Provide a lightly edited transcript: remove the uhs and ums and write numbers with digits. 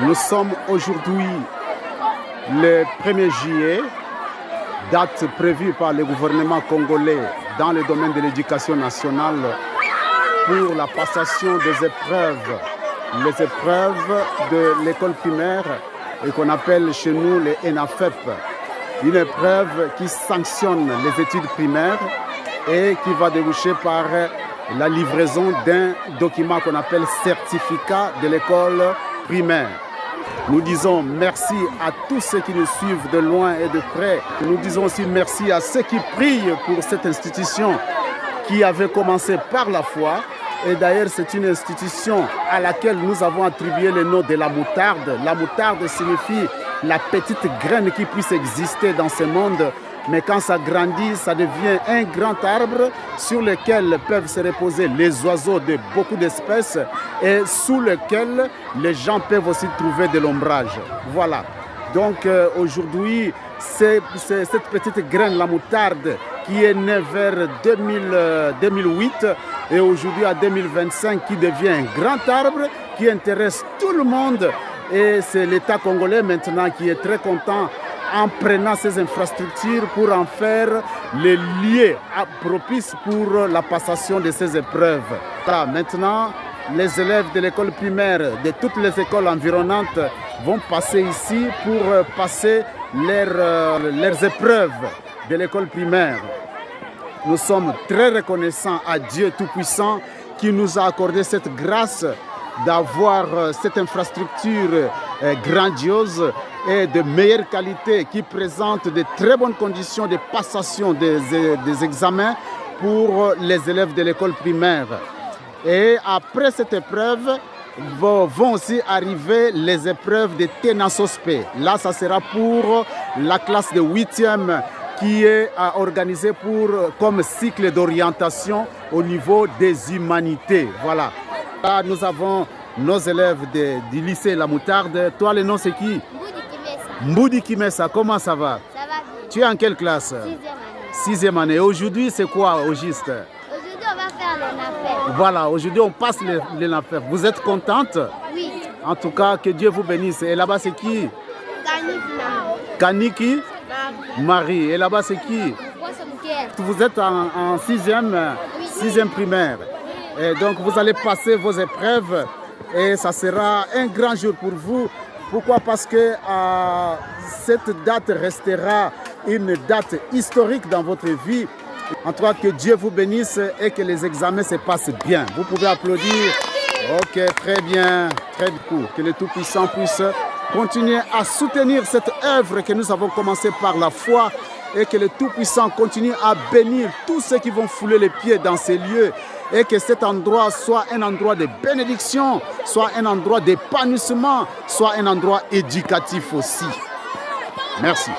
Nous sommes aujourd'hui le 1er juillet, date prévue par le gouvernement congolais dans le domaine de l'éducation nationale pour la passation des épreuves, les épreuves de l'école primaire et qu'on appelle chez nous les ENAFEP, une épreuve qui sanctionne les études primaires et qui va déboucher par la livraison d'un document qu'on appelle certificat de l'école primaire. Nous disons merci à tous ceux qui nous suivent de loin et de près. Nous disons aussi merci à ceux qui prient pour cette institution qui avait commencé par la foi. Et d'ailleurs, c'est une institution à laquelle nous avons attribué le nom de la moutarde. La moutarde signifie la petite graine qui puisse exister dans ce monde. Mais quand ça grandit, ça devient un grand arbre sur lequel peuvent se reposer les oiseaux de beaucoup d'espèces et sous lequel les gens peuvent aussi trouver de l'ombrage. Voilà. Donc aujourd'hui, c'est cette petite graine, la moutarde, qui est née vers 2008 et aujourd'hui à 2025 qui devient un grand arbre qui intéresse tout le monde. Et c'est l'État congolais maintenant qui est très content en prenant ces infrastructures pour en faire les lieux propices pour la passation de ces épreuves. Voilà, maintenant, les élèves de l'école primaire, de toutes les écoles environnantes, vont passer ici pour passer leurs épreuves de l'école primaire. Nous sommes très reconnaissants à Dieu Tout-Puissant qui nous a accordé cette grâce d'avoir cette infrastructure grandiose et de meilleure qualité qui présente de très bonnes conditions de passation des examens pour les élèves de l'école primaire. Et après cette épreuve, vont aussi arriver les épreuves de TENASOSPE. Là, ça sera pour la classe de 8e qui est organisée comme cycle d'orientation au niveau des humanités. Voilà. Là, nous avons nos élèves du lycée La Moutarde. Toi, le nom, c'est qui? Mboudi Kimesa. Comment ça va? Ça va bien. Tu es en quelle classe? 6e année. 6e année. Aujourd'hui, c'est quoi au juste? Aujourd'hui, on va faire l'ENAFEP. Voilà, aujourd'hui, on passe l'ENAFEP. Vous êtes contente? Oui. En tout cas, que Dieu vous bénisse. Et là-bas, c'est qui? Kaniki Marie. Et là-bas, c'est qui? Vous êtes en 6e primaire. Et donc, vous allez passer vos épreuves et ça sera un grand jour pour vous. Pourquoi? Parce que cette date restera une date historique dans votre vie. En tout cas, que Dieu vous bénisse et que les examens se passent bien. Vous pouvez applaudir. Ok, très bien, très bien. Que le Tout-Puissant puisse continuer à soutenir cette œuvre que nous avons commencée par la foi et que le Tout-Puissant continue à bénir tous ceux qui vont fouler les pieds dans ces lieux et que cet endroit soit un endroit de bénédiction, soit un endroit d'épanouissement, soit un endroit éducatif aussi. Merci.